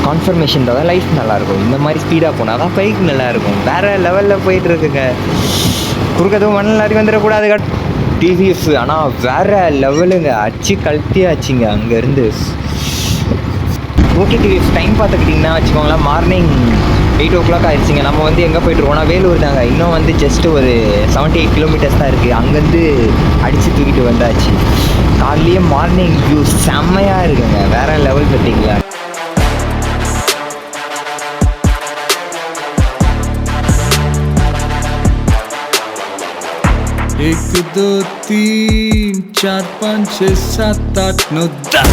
Confirmation தான் life நல்லாயிருக்கும். இந்த மாதிரி ஸ்பீடாக போனால் தான் பைக் நல்லாயிருக்கும். வேறு லெவலில் போயிட்டுருக்குங்க. குறுக்கதும் மணல் லாரி வந்துடக்கூடாது டிவிஎஸ். ஆனால் வேறு லெவலுங்க, அச்சு கழட்டியாச்சுங்க அங்கேருந்து. ஓகே டிவிஎஸ் டைம் பார்த்துக்கிட்டிங்கன்னா வச்சுக்கோங்களேன், மார்னிங் 8 o'clock ஆயிடுச்சுங்க. நம்ம வந்து எங்கே போய்ட்டுருக்கோம்னா வேலூர் தாங்க. இன்னும் வந்து ஜஸ்ட்டு ஒரு 78 kilometers தான் இருக்குது. அங்கேருந்து அடித்து தூக்கிட்டு வந்தாச்சு. காலையிலேயே மார்னிங் வியூ செம்மையாக இருக்குங்க, வேறு லெவல் பார்த்தீங்களா. एक दो तीन चार पाँच छः सात आठ नौ 10.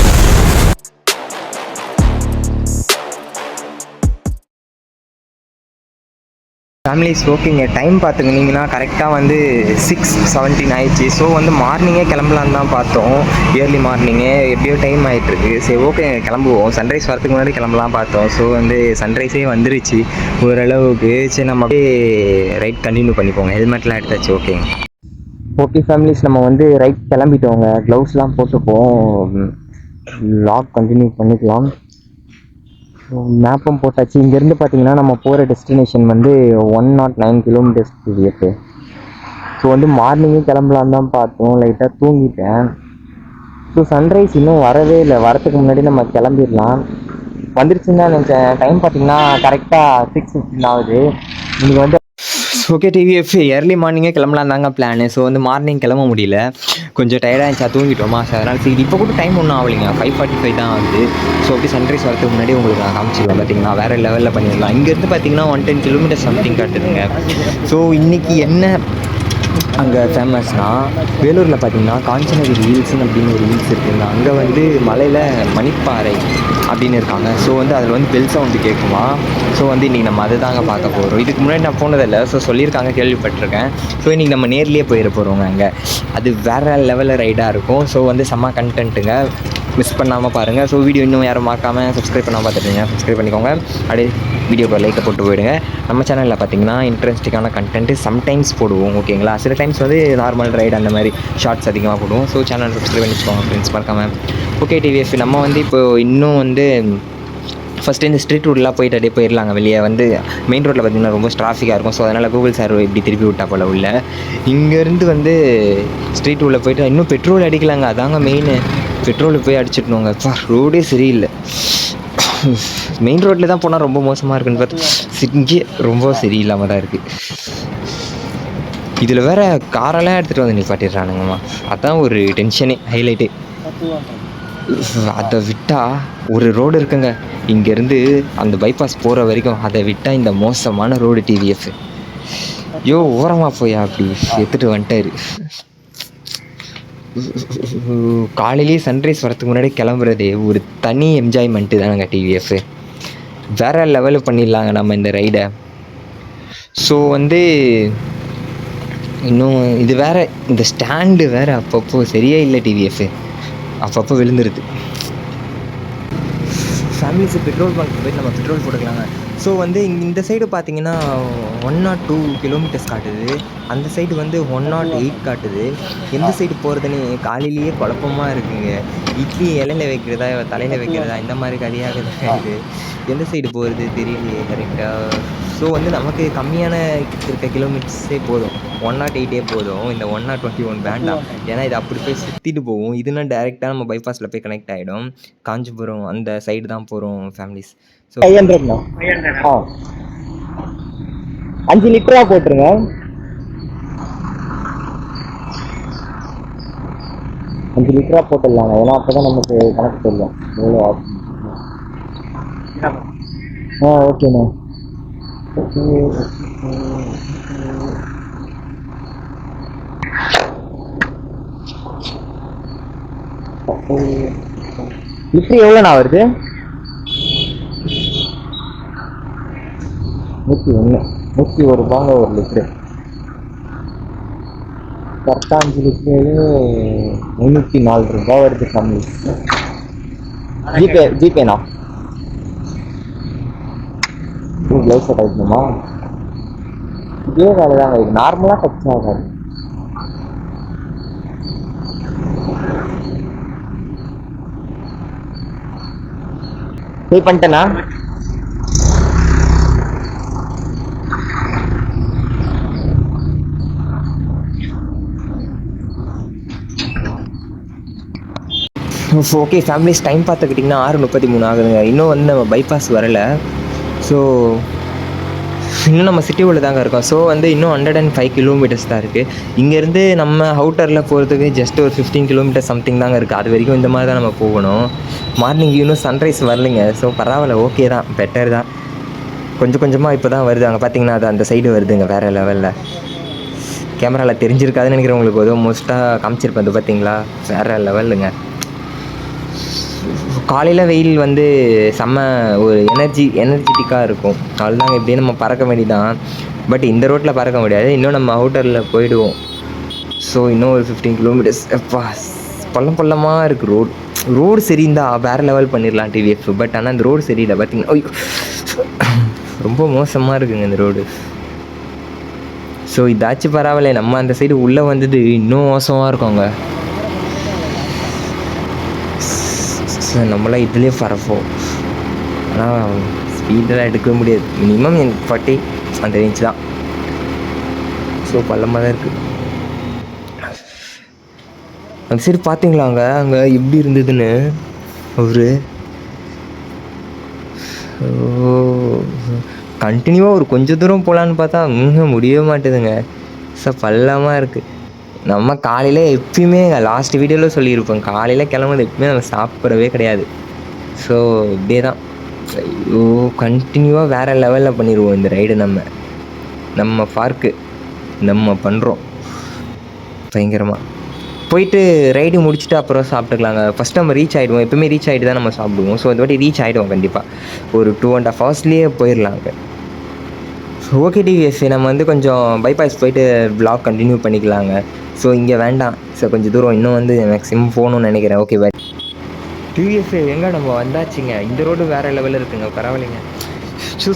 ஃபேமிலிஸ் ஓகேங்க. டைம் பார்த்துக்கிட்டிங்கன்னா கரெக்டாக வந்து 6:17 ஆயிடுச்சு. ஸோ வந்து மார்னிங்கே கிளம்பலான்னு தான் பார்த்தோம். இயர்லி மார்னிங்கே எப்படியோ டைம் ஆகிட்டுருக்கு. சரி ஓகே கிளம்புவோம். சன்ரைஸ் வரதுக்கு முன்னாடி கிளம்பலாம் பார்த்தோம். ஸோ வந்து சன்ரைஸே வந்துருச்சு ஓரளவுக்கு. சரி நம்ம அப்படியே ரைட் கண்டினியூ பண்ணிப்போங்க. ஹெல்மெட்லாம் எடுத்தாச்சு. ஓகேங்க. ஓகே ஃபேமிலிஸ் நம்ம வந்து ரைட் கிளம்பிட்டோங்க. க்ளவுஸ்லாம் போட்டுப்போம். லாக் கண்டினியூ பண்ணிக்கலாம். மேப்பும் போட்டாச்சு. இங்கேருந்து பார்த்தீங்கன்னா நம்ம போகிற டெஸ்டினேஷன் வந்து 109 kilometers இருக்கு. ஸோ வந்து மார்னிங்கே கிளம்பலான்னு தான் பார்த்தோம். லைட்டாக தூங்கிட்டேன். ஸோ சன்ரைஸ் இன்னும் வரவே இல்லை. வரத்துக்கு முன்னாடி நம்ம கிளம்பிடலாம். வந்துருச்சுன்னு தான் நினச்சேன். டைம் பார்த்தீங்கன்னா கரெக்டாக 6:15 ஆகுது. இன்னைக்கு வந்து ஓகே டிவிஎஃப் ஏர்லி மார்னிங்கே கிளம்பலாம் தாங்க பிளானு. ஸோ வந்து மார்னிங் கிளம்ப முடியல, கொஞ்சம் டயர்டாக இருந்துச்சா, தூங்கிட்டோமா. ஸோ அதனால் சரி இப்போ கூட டைம் ஒன்றும் ஆகலைங்க, 5:45 தான் ஆகுது. ஸோ அப்படி சன்ரைஸ் வரதுக்கு முன்னாடி உங்களுக்கு நான் காமிச்சிடுவேன். பார்த்தீங்கன்னா வேறு லெவலில் பண்ணிடலாம். இங்கேருந்து பார்த்தீங்கன்னா 110 kilometers சம்திங் காட்டுதுங்க. ஸோ இன்றைக்கி என்ன அங்கே ஃபேமஸ்னால், வேலூரில் பார்த்தீங்கன்னா காஞ்சனகிரி ஹில்ஸ்னு அப்படின்னு ஒரு ஹில்ஸ் இருக்குங்க. அங்கே வந்து மலையில் மணிப்பாறை அப்படின்னு இருக்காங்க. ஸோ வந்து அதில் வந்து பெல் சவுண்டு கேட்குமா. ஸோ வந்து இன்றைக்கி நம்ம அதை தாங்க பார்க்க போகிறோம். இதுக்கு முன்னாடி நான் போனதில்லை. ஸோ சொல்லியிருக்காங்க, கேள்விப்பட்டிருக்கேன். ஸோ இன்றைக்கி நம்ம நேர்லேயே போயிட போகிறோங்க அங்கே. அது வேறு லெவலில் ரைடாக இருக்கும். ஸோ வந்து செம்ம கண்டென்ட்டுங்க, மிஸ் பண்ணாமல் பாருங்கள். ஸோ வீடியோ இன்னும் யாரும் மறக்காமல் சப்ஸ்கிரைப் பண்ணாமல் பார்த்துட்டீங்க, சப்ஸ்கிரைப் பண்ணிக்கோங்க. அப்படியே வீடியோக்கு லைக்கை போட்டு போயிடுங்க. நம்ம சேனலில் பார்த்தீங்கன்னா இன்ட்ரெஸ்டிங்கான கண்டென்ட்டு சம்டைம்ஸ் போடுவோம். ஓகேங்களா. சில டைம்ஸ் வந்து நார்மல் ரைடு அந்த மாதிரி ஷார்ட்ஸ் அதிகமாக போடுவோம். ஸோ சேனல் சப்ஸ்கிரைப் பண்ணிச்சுக்கோங்க ஃப்ரெண்ட்ஸ், மறக்காமல். ஓகே டிவிஎஃப் நம்ம வந்து இப்போது இன்னும் வந்து ஃபஸ்ட்டு இந்த ஸ்ட்ரீட் ரோடெலாம் போயிட்டு அப்படியே போயிடலாங்க. வெளியே வந்து மெயின் ரோட்டில் பார்த்திங்கன்னா ரொம்ப டிராஃபிக்காக இருக்கும். ஸோ அதனால் கூகுள் சார் இப்படி திருப்பி விட்டா போல் உள்ள. இங்கேருந்து வந்து ஸ்ட்ரீட் ரோடில் போயிட்டு இன்னும் பெட்ரோல் அடிக்கலாங்க. அதாங்க மெயின். பெட்ரோலுக்கு போய் அடிச்சிட்ணுங்க. ரோடே சரியில்லை. மெயின் ரோட்டில் தான் போனால் ரொம்ப மோசமாக இருக்குன்னு பார்த்து இங்கே ரொம்ப சரியில்லாமல் தான் இருக்குது. இதில் வேறு காரெல்லாம் எடுத்துகிட்டு வந்து நிப்பாட்டிடுறானுங்கம்மா. அதுதான் ஒரு டென்ஷனே, ஹைலைட்டே. அதை விட்டால் ஒரு ரோடு இருக்குங்க இங்கேருந்து அந்த பைபாஸ் போகிற வரைக்கும். அதை விட்டால் இந்த மோசமான ரோடு டிவிஎஃப். ஓரமாக போயா அப்படி எடுத்துகிட்டு வந்துட்டாரு. காலையிலேயே சன்ரைஸ் வரத்துக்கு முன்னாடி கிளம்புறதே ஒரு தனி என்ஜாய்மெண்ட்டு தானேங்க டிவிஎஃப். வேறு லெவலில் பண்ணிடலாங்க நம்ம இந்த ரைடை. ஸோ வந்து இன்னும் இது வேறு, இந்த ஸ்டாண்டு வேறு அப்பப்போ சரியே இல்லை டிவிஎஃப், அப்பப்போ விழுந்துருது. ஃபேமிலிஸு பெட்ரோல் பங்க் போய்ட்டு நம்ம பெட்ரோல் போட்டுக்கலாங்க. ஸோ வந்து இந்த சைடு பார்த்தீங்கன்னா 102 kilometers காட்டுது. அந்த சைடு வந்து 108 காட்டுது. எந்த சைடு போகிறதுன்னு காலையிலேயே குழப்பமாக இருக்குங்க. இட்லி இலையில வைக்கிறதா தலையில் வைக்கிறதா இந்த மாதிரி கதையாக இது. எந்த சைடு போகிறது தெரியலையே கரெக்டாக. ஸோ வந்து நமக்கு கம்மியான இருக்க கிலோமீட்டர்ஸே போதும், 108 போதும். இந்த 121 வேண்டாம். ஏன்னா இது அப்படி போய் சுற்றிட்டு போகும். இதுனா டேரெக்டாக நம்ம பைபாஸில் போய் கனெக்ட் ஆகிடும். காஞ்சிபுரம் அந்த சைடு தான் போகிறோம் ஃபேமிலிஸ். ஸோ 500 5 லிட்டராக போட்டுருங்க. அஞ்சு லிட்டராக போட்டுடலாங்க. ஏன்னா அப்போ தான் நமக்கு கணக்கு தெரியும் எவ்வளோ ஆகும். ஓகேண்ணா. லிட்டர் எவ்வளோண்ணா வருது? 101 ரூபாங்க ஒரு லிட்டரு. கரெக்டாக 5 லிட்டரு 304 ரூபா வருது கம்மி. ஜிபேண்ணா. க்ளவுஸை கட்டணுமா? இதே வேலை தாங்க, இது நார்மலாக டச் ஆகாது. பே பண்ணிட்டேண்ணா. ஓகே ஃபேமிலிஸ், டைம் பார்த்துக்கிட்டிங்கன்னா 6:33 ஆகுதுங்க. இன்னும் வந்து நம்ம பைபாஸ் வரலை. ஸோ இன்னும் நம்ம சிட்டி உள்ள தாங்க இருக்கோம். ஸோ வந்து இன்னும் 105 கிலோமீட்டர்ஸ் தான் இருக்குது. இங்கேருந்து நம்ம அவுட்டரில் போகிறதுக்கு ஜஸ்ட் ஒரு 15 கிலோமீட்டர் சம்திங் தாங்க இருக்குது. அது வரைக்கும் இந்த மாதிரி தான் நம்ம போகணும். மார்னிங் இன்னும் சன்ரைஸ் வரலைங்க. ஸோ பரவாயில்ல, ஓகே தான், பெட்டர் தான். கொஞ்சம் கொஞ்சமாக இப்போ தான் வருது. அங்கே பார்த்தீங்கன்னா அது அந்த சைடு வருதுங்க, வேறு லெவலில். கேமராவில் தெரிஞ்சிருக்காதுன்னு நினைக்கிறேன் உங்களுக்கு, ஏதோ மோஸ்ட்டாக காமிச்சிருப்பேன். அது பார்த்தீங்களா, வேறு லெவலுங்க. காலையில் வெயில் வந்து செம்ம ஒரு எனர்ஜெட்டிக்காக இருக்கும். அவ்வளோதாங்க, இப்படியே நம்ம பறக்க வேண்டியதான். பட் இந்த ரோட்டில் பறக்க முடியாது, இன்னும் நம்ம அவுட்டரில் போயிடுவோம். ஸோ இன்னும் ஒரு 15 கிலோமீட்டர்ஸ். எப்பா பள்ளமாக இருக்குது ரோடு சரிந்தா வேறு லெவல் பண்ணிடலாம் டிவிஎஃப். பட் ஆனால் இந்த ரோடு சரியில்லை பார்த்தீங்கன்னா, ரொம்ப மோசமாக இருக்குங்க இந்த ரோடு. ஸோ இதாச்சும் பரவாயில்ல, நம்ம அந்த சைடு உள்ளே வந்தது இன்னும் மோசமாக இருக்குங்க. நம்மளாம் இதுலேயே பரப்போம், ஆனால் ஸ்பீடெல்லாம் எடுக்க முடியாது. மினிமம் 40 அந்த ரேஞ்ச் தான். ஸோ பள்ளமாக தான் இருக்குது. அந்த சைடு பார்த்தீங்களாங்க, அங்கே எப்படி இருந்ததுன்னு ஒரு கண்டினியூவாக ஒரு கொஞ்சம் தூரம் போகலான்னு பார்த்தா முடியவே மாட்டேதுங்க. ஸோ பள்ளமாக இருக்குது. நம்ம காலையில் எப்பயுமே லாஸ்ட் வீடியோவில் சொல்லியிருப்போம், காலையில் கிளம்புறது எப்பயுமே நம்ம சாப்பிட்றவே கிடையாது. ஸோ இப்படியே தான். ஐயோ, கண்டினியூவாக வேறு லெவலில் பண்ணிடுவோம் இந்த ரைடு. நம்ம பார்க்கு நம்ம பண்ணுறோம் பயங்கரமாக. போயிட்டு ரைடு முடிச்சுட்டு அப்புறம் சாப்பிட்டுக்கலாங்க. ஃபஸ்ட் நம்ம ரீச் ஆகிடுவோம், எப்பவுமே ரீச் ஆகிட்டு தான் நம்ம சாப்பிடுவோம். ஸோ இந்த வாட்டி ரீச் ஆகிடுவோம் கண்டிப்பாக. ஒரு 2.5 ஹவர்ஸ்லேயே போயிடலாங்க. ஓகே டிவிஎஸ், நம்ம வந்து கொஞ்சம் பைபாஸ் போயிட்டு வ்ளாக் கண்டினியூ பண்ணிக்கலாங்க. ஸோ இங்கே வேண்டாம். ஸோ கொஞ்சம் தூரம் இன்னும் வந்து மேக்ஸிமம் போகணுன்னு நினைக்கிறேன். Okay bye TVS. எங்கே நம்ம வந்தாச்சுங்க. இந்த ரோடு வேறு லெவலில் இருக்குங்க, பரவாயில்லைங்க.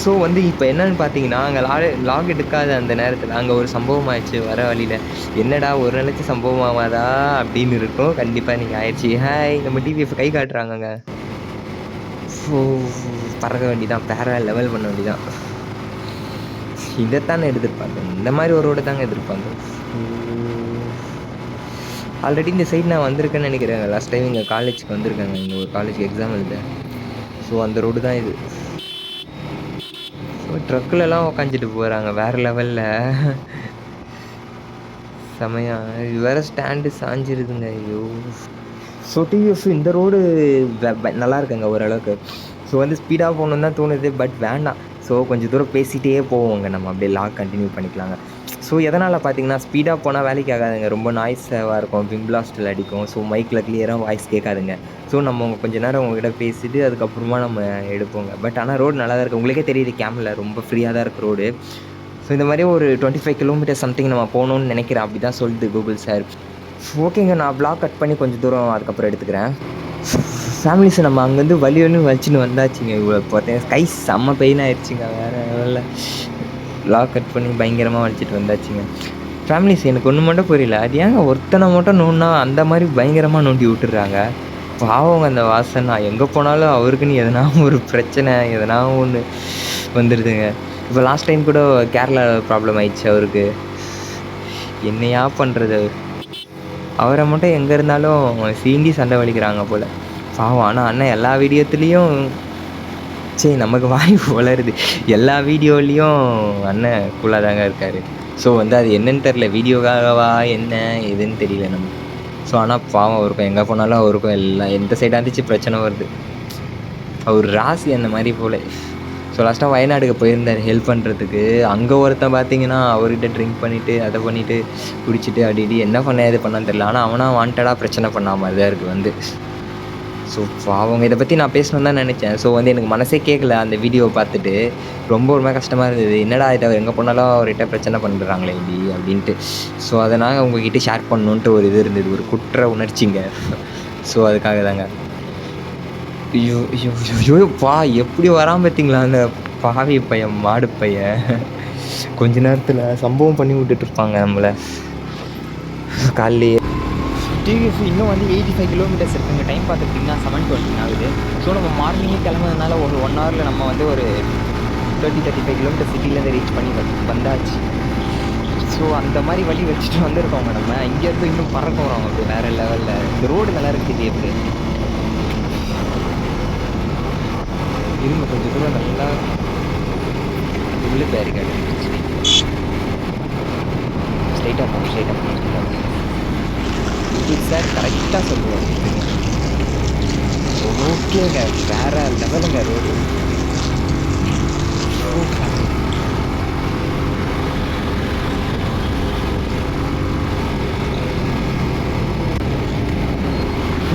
ஸோ வந்து இப்போ என்னென்னு பார்த்தீங்கன்னா, அங்கே லாக் எடுக்காத அந்த நேரத்தில் அங்கே ஒரு சம்பவம் ஆயிடுச்சு வர வழியில். என்னடா ஒரு நிலச்சி சம்பவம் ஆகாதா அப்படின்னு இருக்கும். கண்டிப்பாக நீங்கள் ஆயிடுச்சு. ஹாய், நம்ம டிவிஎஃப் கை காட்டுறாங்கங்க. ஸோ பறக்க வேண்டிதான், வேறு லெவல் பண்ண வேண்டிதான். இதைத்தானே எதிர்பார்த்தேன், இந்த மாதிரி ஒரு ரோடு தாங்க எதிர்பார்த்தேன். ஆல்ரெடி இந்த சைடு நான் வந்திருக்கேன்னு நினைக்கிறேன். லாஸ்ட் டைம் இங்கே காலேஜுக்கு வந்திருக்காங்க, இங்கே ஒரு காலேஜுக்கு எக்ஸாம் எழுத. ஸோ அந்த ரோடு தான் இது. ஸோ ட்ரக்கிலலாம் உக்காந்துட்டு போகிறாங்க வேறு லெவலில், செமையாக. இது வேறு ஸ்டாண்டு சாஞ்சிருதுங்க. ஐயோ. ஸோ டிவிஎஃப் இந்த ரோடு நல்லா இருக்குங்க ஓரளவுக்கு. ஸோ வந்து ஸ்பீடாக போகணுன்னு தான் தோணுது, பட் வேண்டாம். ஸோ கொஞ்சம் தூரம் பேசிகிட்டே போவோங்க, நம்ம அப்படியே லாக் கண்டினியூ பண்ணிக்கலாங்க. ஸோ எதனால் பார்த்தீங்கன்னா, ஸ்பீடாக போனால் வேலைக்கு ஆகாதுங்க, ரொம்ப நாய்ஸாக இருக்கும், விம் பிளாஸ்டில் அடிக்கும். ஸோ மைக்கில் கிளியராக வாய்ஸ் கேட்காதுங்க. ஸோ நம்ம கொஞ்சம் நேரம் உங்கள்கிட்ட பேசிவிட்டு அதுக்கப்புறமா நம்ம எடுப்போங்க. பட் ஆனால் ரோடு நல்லா தான் இருக்குது, உங்களுக்கே தெரியுது கேமரில் ரொம்ப ஃப்ரீயாக தான் இருக்குது ரோடு. ஸோ இந்த மாதிரி ஒரு 25 கிலோமீட்டர் சம்திங் நம்ம போகணுன்னு நினைக்கிறேன், அப்படி தான் சொல்லுது கூகுள் சார். ஓகேங்க, நான் ப்ளாக் கட் பண்ணி கொஞ்சம் தூரம் அதுக்கப்புறம் எடுத்துக்கிறேன். ஃபேமிலிஸ் நம்ம அங்கேருந்து வலிச்சுன்னு வந்தாச்சுங்க. இவ்வளோ பார்த்தேன், கை செம்ம பெயின் ஆயிடுச்சுங்க வேறு லெவலில். லாக் கட் பண்ணி பயங்கரமாக வலிச்சிட்டு வந்தாச்சுங்க. ஃபேமிலிஸ் எனக்கு ஒன்று மட்டும் புரியல, அது ஏங்க ஒருத்தனை மட்டும் நோண்டினா அந்த மாதிரி பயங்கரமாக நோண்டி விட்டுடுறாங்க. பாவங்க அந்த வாசனை, எங்கே போனாலும் அவருக்குன்னு எதனா ஒரு பிரச்சனை எதனா ஒன்று வந்துடுதுங்க. இப்போ லாஸ்ட் டைம் கூட கேரளா ப்ராப்ளம் ஆயிடுச்சு அவருக்கு. என்னையா பண்ணுறது, அவரை மட்டும் எங்கே இருந்தாலும் சீண்டி சண்டை வலிக்கிறாங்க போல் பாவம். ஆனால் அண்ணன் எல்லா வீடியோத்துலேயும் சரி நமக்கு வாய் வளருது, எல்லா வீடியோலேயும் அண்ணன் கூலாக தாங்க இருக்கார். ஸோ வந்து அது என்னன்னு தெரில, வீடியோக்காகவா என்ன எதுன்னு தெரியல நமக்கு. ஸோ ஆனால் பாவம் அவருக்கும் எங்கே போனாலும் அவருக்கும் எந்த சைடாக இருந்துச்சு பிரச்சனை வருது. அவர் ராசி அந்த மாதிரி போல். ஸோ லாஸ்ட்டாக வயநாடுக்கு போயிருந்தார் ஹெல்ப் பண்ணுறதுக்கு. அங்கே ஒருத்தன் பார்த்தீங்கன்னா அவர்கிட்ட ட்ரிங்க் பண்ணிவிட்டு அதை பண்ணிவிட்டு குடிச்சிட்டு அப்படி என்ன பண்ண இது பண்ணான்னு தெரியல. ஆனால் அவனாக வாண்டடாக பிரச்சனை பண்ண மாதிரி தான் இருக்குது வந்து. ஸோ அவங்க இதை பற்றி நான் பேசணுன்னு தான் நினச்சேன். ஸோ வந்து எனக்கு மனசே கேட்கல அந்த வீடியோவை பார்த்துட்டு, ரொம்ப ஒரு மாதிரி கஷ்டமாக இருந்தது. என்னடா இதை எங்கே போனாலும் அவர்கிட்ட பிரச்சனை பண்ணுறாங்களே இப்படி அப்படின்ட்டு. ஸோ அதனால் உங்ககிட்ட ஷேர் பண்ணணுன்ட்டு ஒரு இது இருந்தது, ஒரு குற்ற உணர்ச்சிங்க. ஸோ அதுக்காக தாங்க. ஐயோ ஐயோ ஐயோ பா, எப்படி வராமல் பார்த்தீங்களா அந்த பாவி பையன், மாடு பையன். கொஞ்ச நேரத்தில் சம்பவம் பண்ணி விட்டுட்ருப்பாங்க நம்மளை காலையிலேயே. டிவிஎஃப் இன்னும் வந்து 85 கிலோமீட்டர்ஸ் இருக்குங்க. டைம் பார்த்துக்கிட்டிங்கன்னா 7:20 ஆகுது. ஸோ நம்ம மார்னிங்கே கிளம்புறதுனால ஒரு 1 ஹவரில் நம்ம வந்து ஒரு 30-35 கிலோமீட்டர் சிட்டிலேருந்து ரீச் பண்ணி வந்தாச்சு. ஸோ அந்த மாதிரி வழி வச்சுட்டு வந்திருக்கோங்க. நம்ம இங்கேருந்து இன்னும் பறக்க வரோம் அப்படி வேறு லெவலில். இந்த ரோடு நல்லா இருக்குது டிவிஎஃப். இருங்க கொஞ்சம் தூரம் நல்லா உள்ளே பேரிகார்டு ஸ்ட்ரைட்டாக போகணும் இது சார் கரெக்டாக சொல்லுவாங்க. ஓகேங்க, வேற லெவலுங்க ரோடு.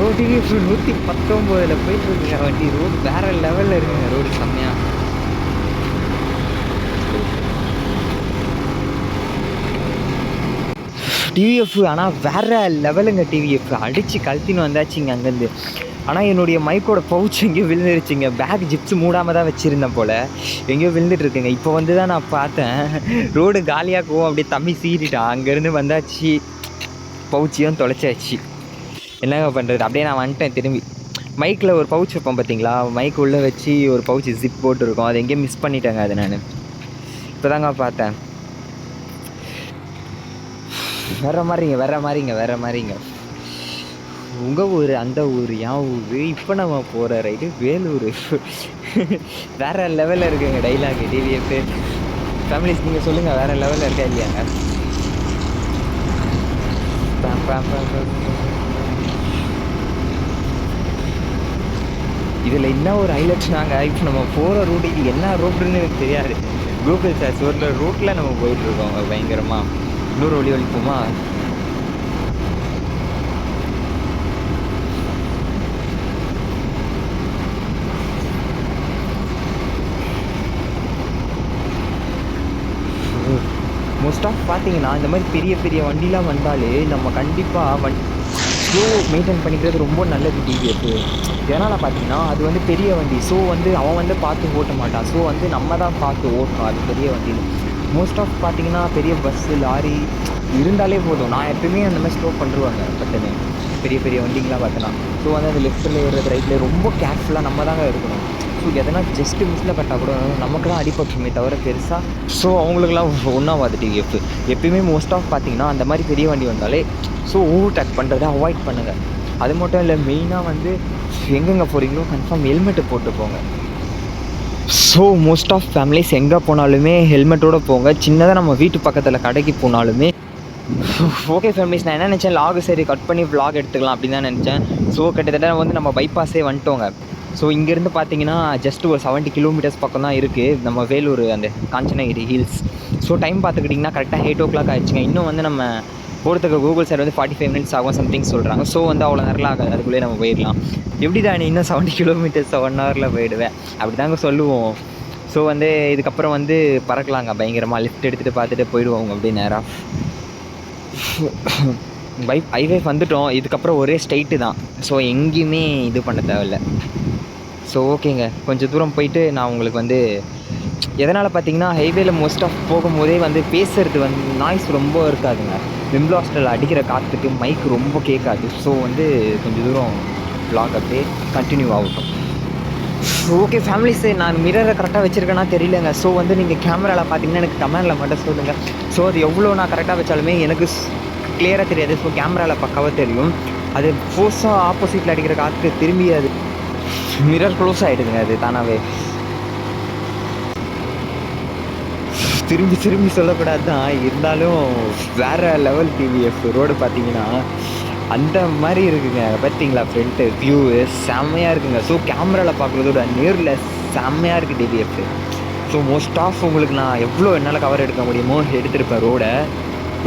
ரோட்டிலே 119 போயிட்டு இருக்குங்க வண்டி. ரோடு வேற லெவலில் இருக்குங்க, ரோடு செம்மையா. டிவிஎஃப் ஆனால் வேற லெவலுங்க. டிவிஎஃப் அடித்து கழட்டின்னு வந்தாச்சுங்க அங்கேருந்து. ஆனால் என்னுடைய மைக்கோட பவுச் எங்கேயோ விழுந்துருச்சுங்க. பேக் ஜிப்ஸ் மூடாமல் தான் வச்சுருந்தேன் போல், எங்கேயோ விழுந்துட்டுருக்குங்க. இப்போ வந்து தான் நான் பார்த்தேன், ரோடு காலியாகவும் அப்படியே தம்பி சீறிட்டான். அங்கேருந்து வந்தாச்சு, பவுச்சியும் தொலைச்சாச்சு. என்னங்க பண்ணுறது, அப்படியே நான் வந்துட்டேன் திரும்பி. மைக்கில் ஒரு பவுச் வைப்பேன் பார்த்தீங்களா, மைக் உள்ளே வச்சு ஒரு பவுச் ஜிப் போட்டுருக்கோம், அதை எங்கேயும் மிஸ் பண்ணிட்டேங்க. அது நான் இப்போ தாங்க பார்த்தேன். வேறு மாதிரிங்க. உங்கள் ஊர் அந்த ஊர் என் ஊர். இப்போ நம்ம போகிற ரைடு வேலூர். வேறு லெவலில் இருக்குங்க டைலாக் டிவிஎஃப். ஃபேமிலிஸ் நீங்கள் சொல்லுங்கள், வேறு லெவலில் இருக்கா இல்லையாங்க? இதில் என்ன ஒரு ஹைலைட்ஸ்னாங்க, இப்போ நம்ம போகிற ரூட் இது என்ன ரூட்டுன்னு எனக்கு தெரியாது. கூகுள் சர்ச் ஒரு ரூட்டில் நம்ம போயிட்டுருக்கோம் பயங்கரமாக. இன்னொரு வழிப்போமா? மோஸ்ட் ஆஃப் பார்த்தீங்கன்னா இந்த மாதிரி பெரிய பெரிய வண்டிலாம் வந்தாலே நம்ம கண்டிப்பாக ஸ்லோ மெயின்டைன் பண்ணிக்கிறது ரொம்ப நல்லது டிவிஎஃப். இதனால் பார்த்தீங்கன்னா அது வந்து பெரிய வண்டி. ஸோ வந்து அவன் வந்து பார்த்து ஓட்ட மாட்டான். ஸோ வந்து நம்ம தான் பார்த்து ஓட்டணும் அது பெரிய வண்டியில். மோஸ்ட் ஆஃப் பார்த்தீங்கன்னா பெரிய பஸ்ஸு லாரி இருந்தாலே போதும். நான் எப்பவுமே அந்த மாதிரி ஸ்லோ பண்ணுருவாங்க பட்டுன்னு பெரிய பெரிய வண்டிங்களாம் பார்த்தோன்னா. ஸோ வந்து அந்த லெஃப்ட்டில் ஏறுறது ரைட்டில் ரொம்ப கேர்ஃபுல்லாக நம்ம தாங்க இருக்கணும். ஸோ எதனா ஜஸ்ட்டு மிஸ்ஸில் பட்டால் கூட நமக்கு தான் அடிப்பட்டுமே தவிர பெருசாக. ஸோ அவங்களுக்குலாம் ஒன்றாவது டிவிஎஃப். எப்பயுமே மோஸ்ட் ஆஃப் பார்த்தீங்கன்னா அந்த மாதிரி பெரிய வண்டி வந்தாலே ஸோ ஓவர் டேக் பண்ணுறதை அவாய்ட் பண்ணுங்கள். அது மட்டும் இல்லை, மெயினாக வந்து எங்கெங்கே போகிறீங்களோ கன்ஃபார்ம் ஹெல்மெட்டு போட்டு போங்க. ஸோ மோஸ்ட் ஆஃப் ஃபேமிலிஸ் எங்கே போனாலுமே ஹெல்மெட்டோடு போங்க. சின்னதாக நம்ம வீட்டு பக்கத்தில் கடைக்கு போனாலுமே. ஓகே ஃபேமிலிஸ், நான் என்ன நினச்சேன், லாகு சரி கட் பண்ணி vlog எடுத்துக்கலாம் அப்படின்னு தான் நினச்சேன். ஸோ கிட்டத்தட்ட வந்து நம்ம பைபாஸே வந்துட்டோங்க. ஸோ இங்கேருந்து பார்த்தீங்கன்னா ஜஸ்ட் ஒரு 70 கிலோமீட்டர்ஸ் பக்கம் தான் இருக்குது நம்ம வேலூர் அந்த காஞ்சனகிரி ஹில்ஸ். ஸோ டைம் பார்த்துக்கிட்டிங்கன்னா கரெக்டாக 8 o'clock ஆகிடுச்சுங்க. இன்னும் வந்து நம்ம போகிறதுக்கு கூகுள் சைடு வந்து 45 minutes ஆகும் சம்திங் சொல்கிறாங்க. ஸோ வந்து அவ்வளோ நேரம்லாம் ஆகாது, அதுக்குள்ளேயே நம்ம போயிடலாம். எப்படி தான் இன்னும் 70 கிலோமீட்டர்ஸ் 1 hourல போயிடுவேன் அப்படி தாங்க சொல்லுவோம். ஸோ வந்து இதுக்கப்புறம் வந்து பறக்கலாங்க பயங்கரமாக, லிஃப்ட் எடுத்துகிட்டு பார்த்துட்டு போயிடுவோம் அப்படியே நேராக. ஹைவே வந்துட்டோம், இதுக்கப்புறம் ஒரே ஸ்ட்ரைட்டு தான். ஸோ எங்கேயுமே இது பண்ண தேவையில்ல. ஸோ ஓகேங்க, கொஞ்சம் தூரம் போயிட்டு நான் உங்களுக்கு வந்து எதனால் பார்த்தீங்கன்னா ஹைவேல மோஸ்ட் ஆஃப் போகும்போதே வந்து பேசுகிறது வந்து நாய்ஸ் ரொம்ப இருக்காதுங்க. விம்ப்ளாஸ்டில் அடிக்கிற காற்றுக்கு மைக் ரொம்ப கேட்காது. ஸோ வந்து கொஞ்சம் தூரம் vlog அப்படியே கண்டினியூ ஆகட்டும். ஓகே ஃபேமிலிஸ், நான் மிரரை கரெக்டாக வச்சுருக்கேன்னா தெரியலங்க. ஸோ வந்து நீங்கள் கேமராவில் பார்த்தீங்கன்னா எனக்கு கமெண்டில் மட்டும் சொல்லுங்கள். ஸோ அது எவ்வளோ நான் கரெக்டாக வச்சாலுமே எனக்கு கிளியராக தெரியாது. ஸோ கேமராவில் பக்காவாக தெரியும். அது ஃபோர்ஸாக ஆப்போசிட்டில் அடிக்கிற காற்றுக்கு திரும்பி அது மிரர் க்ளோஸ் ஆகிடுதுங்க. அது தானாகவே திரும்பி சொல்லக்கூடாது தான், இருந்தாலும் வேறு லெவல் டிவிஎஃப். ரோடு பார்த்தீங்கன்னா அந்த மாதிரி இருக்குங்க. பார்த்தீங்களா ஃப்ரண்ட்டு வியூ செம்மையாக இருக்குங்க. ஸோ கேமராவில் பார்க்குறதோட நேரில் செம்மையாக இருக்குது டிவிஎஃப். ஸோ மோஸ்ட் ஆஃப் உங்களுக்கு நான் எவ்வளோ என்னால் கவர் எடுக்க முடியுமோ எடுத்திருப்பேன். ரோடை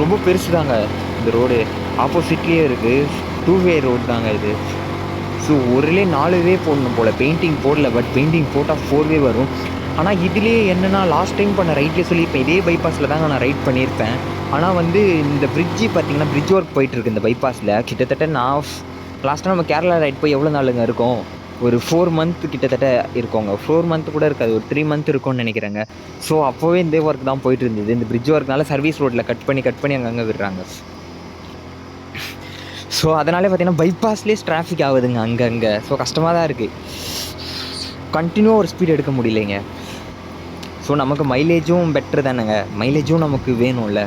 ரொம்ப பெருசு தாங்க இந்த ரோடு, ஆப்போசிட்லேயே இருக்குது. 2-way ரோடு தாங்க இது. ஸோ ஒருலே 4-way போடணும் போல், பெயிண்டிங் போடல. பட் பெயிண்டிங் போட்டால் 4-way வரும். ஆனால் இதுலேயே என்னென்னா லாஸ்ட் டைம் பண்ண ரைட்லேயே சொல்லியிருப்பேன், இதே பைபாஸில் தாங்க நான் ரைட் பண்ணியிருப்பேன். ஆனால் வந்து இந்த பிரிட்ஜு பார்த்தீங்கன்னா பிரிட்ஜ் ஒர்க் போயிட்டுருக்கு இந்த பைபாஸில். கிட்டத்தட்ட நான் லாஸ்ட்டாக நம்ம கேரளா ரைட் போய் எவ்வளோ நாளுங்க இருக்கும், ஒரு 4 month கிட்டத்தட்ட இருக்கோங்க. 4 month கூட இருக்காது, ஒரு 3 month இருக்கும்னு நினைக்கிறேங்க. ஸோ அப்போவே இந்த ஒர்க் தான் போயிட்டு இருந்தது. இந்த பிரிட்ஜ் ஒர்க்னால சர்வீஸ் ரோட்டில் கட் பண்ணி அங்கங்கே விடுறாங்க. ஸோ அதனாலே பார்த்தீங்கன்னா பைபாஸ்லேயே டிராஃபிக் ஆகுதுங்க அங்கங்கே. ஸோ கஷ்டமாக தான் இருக்குது, கண்டினியூவாக ஒரு ஸ்பீட் எடுக்க முடியலைங்க. ஸோ நமக்கு மைலேஜும் பெட்ரு தானேங்க, மைலேஜும் நமக்கு வேணும்ல.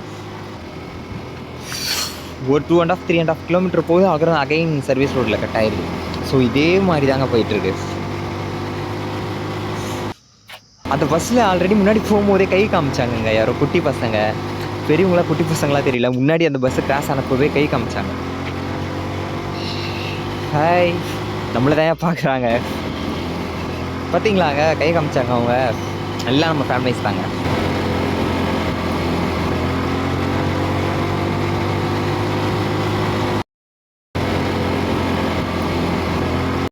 ஒரு 2.5 3.5 கிலோமீட்டர் போகுது, அப்புறம் அகைன் சர்வீஸ் ரோட்டில் கட் ஆகிடுது. ஸோ இதே மாதிரி தாங்க போயிட்டுருக்கு. அந்த பஸ்ஸில் ஆல்ரெடி முன்னாடி போகும்போதே கை காமிச்சாங்கங்க யாரோ குட்டி பசங்க, பெரியவங்களா குட்டி பசங்களா தெரியல, முன்னாடி அந்த பஸ்ஸு கிராஸ் ஆனப்போவே கை காமிச்சாங்க. ஹாய், நம்மளை தான் பார்க்குறாங்க பார்த்தீங்களாங்க, கை காமிச்சாங்க அவங்க. எல்லாம் நம்ம ஃபேமிலிஸ் தாங்க.